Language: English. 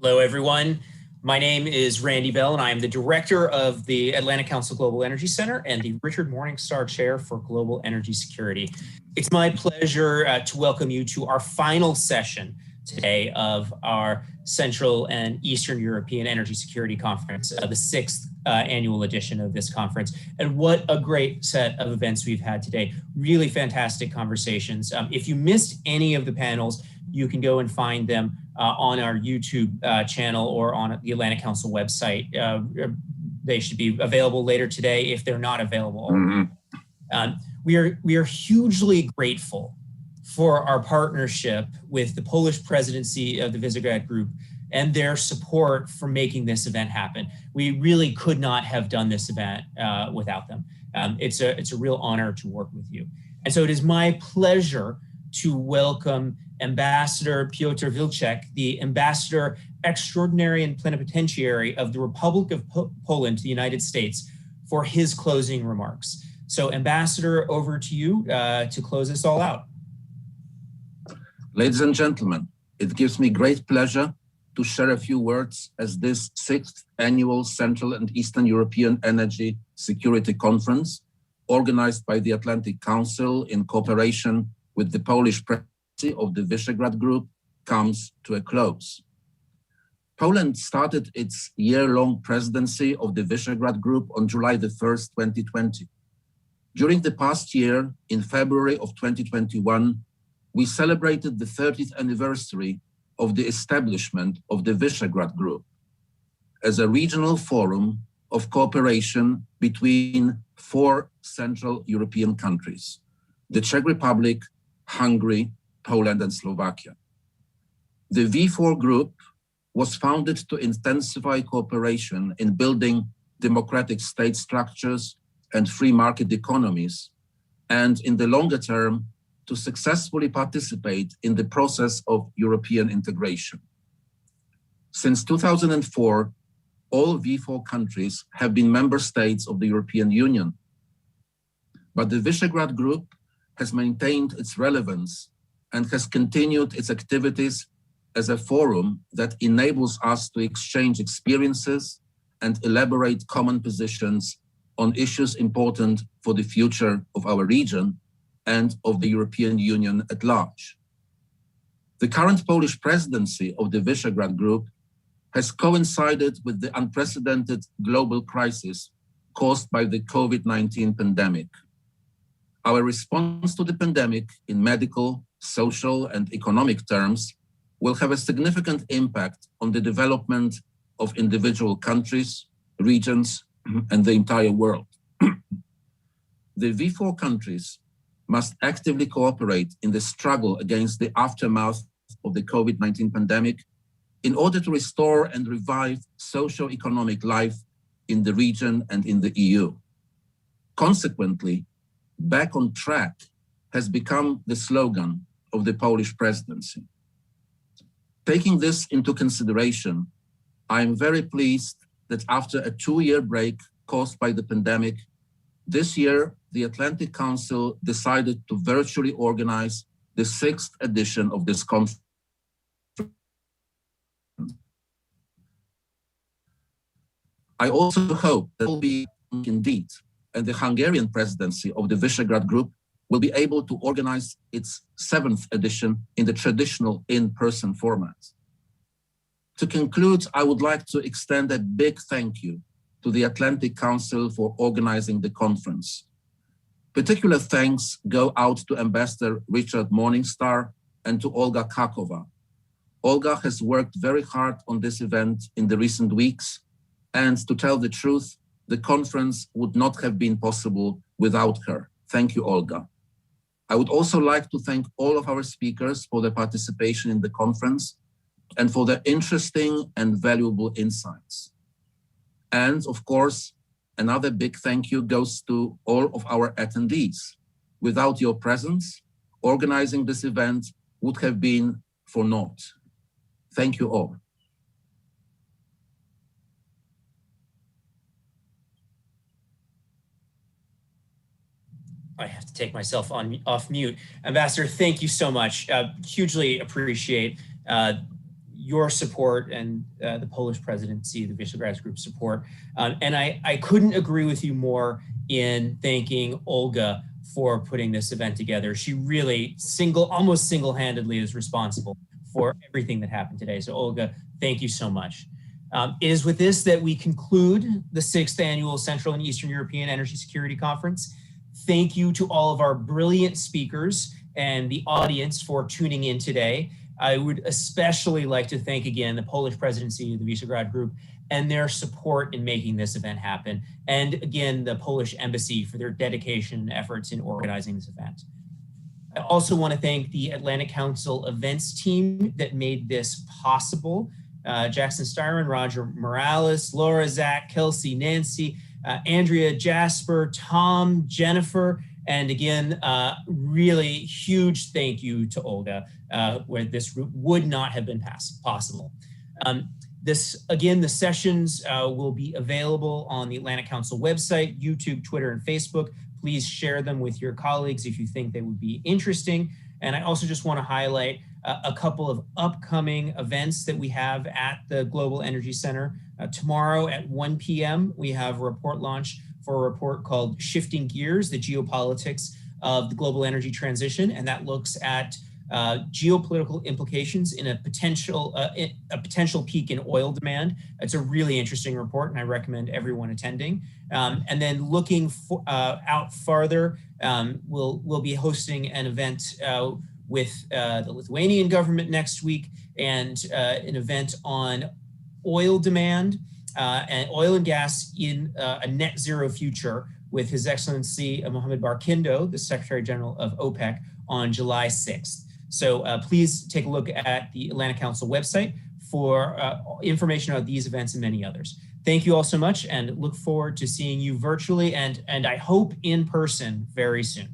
Hello, everyone. My name is Randy Bell, and I am the director of the Atlantic Council Global Energy Center and the Richard Morningstar Chair for Global Energy Security. It's my pleasure to welcome you to our final session today of our Central and Eastern European Energy Security Conference, the sixth annual edition of this conference. And what a great set of events we've had today. Really fantastic conversations. If you missed any of the panels, you can go and find them on our YouTube channel or on the Atlantic Council website. They should be available later today if they're not available. We are hugely grateful for our partnership with the Polish presidency of the Visegrad Group and their support for making this event happen. We really could not have done this event without them. It's a real honor to work with you. And so it is my pleasure to welcome Ambassador Piotr Wilczek, the Ambassador Extraordinary and Plenipotentiary of the Republic of Poland to the United States, for his closing remarks. So Ambassador, over to you to close us all out. Ladies and gentlemen, it gives me great pleasure to share a few words as this sixth annual Central and Eastern European Energy Security Conference, organized by the Atlantic Council in cooperation with the Polish presidency of the Visegrad Group, comes to a close. Poland started its year-long presidency of the Visegrad Group on July the 1st, 2020. During the past year, in February of 2021, we celebrated the 30th anniversary of the establishment of the Visegrad Group as a regional forum of cooperation between four Central European countries: the Czech Republic, Hungary, Poland, and Slovakia. The V4 Group was founded to intensify cooperation in building democratic state structures and free market economies, and in the longer term, to successfully participate in the process of European integration. Since 2004, all V4 countries have been member states of the European Union. But the Visegrad Group has maintained its relevance and has continued its activities as a forum that enables us to exchange experiences and elaborate common positions on issues important for the future of our region and of the European Union at large. The current Polish presidency of the Visegrad Group has coincided with the unprecedented global crisis caused by the COVID-19 pandemic. Our response to the pandemic in medical, social, and economic terms will have a significant impact on the development of individual countries, regions, and the entire world. The V4 countries must actively cooperate in the struggle against the aftermath of the COVID-19 pandemic in order to restore and revive socio-economic life in the region and in the EU. Consequently, back on track has become the slogan of the Polish presidency. Taking this into consideration, I am very pleased that after a 2-year break caused by the pandemic, this year the Atlantic Council decided to virtually organize the 6th edition of this conference. I also hope that will be indeed, and the Hungarian presidency of the Visegrad Group will be able to organize its 7th edition in the traditional in-person format. To conclude, I would like to extend a big thank you to the Atlantic Council for organizing the conference. Particular thanks go out to Ambassador Richard Morningstar and to Olga Kakova. Olga has worked very hard on this event in the recent weeks, and to tell the truth, the conference would not have been possible without her. Thank you, Olga. I would also like to thank all of our speakers for their participation in the conference and for their interesting and valuable insights. And of course, another big thank you goes to all of our attendees. Without your presence, organizing this event would have been for naught. Thank you all. I have to take myself off mute. Ambassador, thank you so much. Hugely appreciate your support and the Polish presidency, the Visegrad Group support. And I couldn't agree with you more in thanking Olga for putting this event together. She really almost single-handedly is responsible for everything that happened today. So Olga, thank you so much. It is with this that we conclude the 6th annual Central and Eastern European Energy Security Conference. Thank you to all of our brilliant speakers and the audience for tuning in today. I would especially like to thank again the Polish presidency of the Visegrad Group and their support in making this event happen. And again, the Polish embassy for their dedication and efforts in organizing this event. I also want to thank the Atlantic Council events team that made this possible. Jackson Styron, Roger Morales, Laura, Zach, Kelsey, Nancy, Andrea, Jasper, Tom, Jennifer, and again, really huge thank you to Olga, where this would not have been possible. The sessions will be available on the Atlantic Council website, YouTube, Twitter, and Facebook. Please share them with your colleagues if you think they would be interesting. And I also just want to highlight a couple of upcoming events that we have at the Global Energy Center. Tomorrow at 1 p.m., we have a report launch for a report called Shifting Gears, the Geopolitics of the Global Energy Transition. And that looks at geopolitical implications in a potential peak in oil demand. It's a really interesting report, and I recommend everyone attending. And then looking out farther, we'll be hosting an event with the Lithuanian government next week, and an event on oil demand and oil and gas in a net zero future with His Excellency Mohammed Barkindo, the Secretary General of OPEC, on July 6th. So please take a look at the Atlantic Council website for information about these events and many others. Thank you all so much, and look forward to seeing you virtually and I hope in person very soon.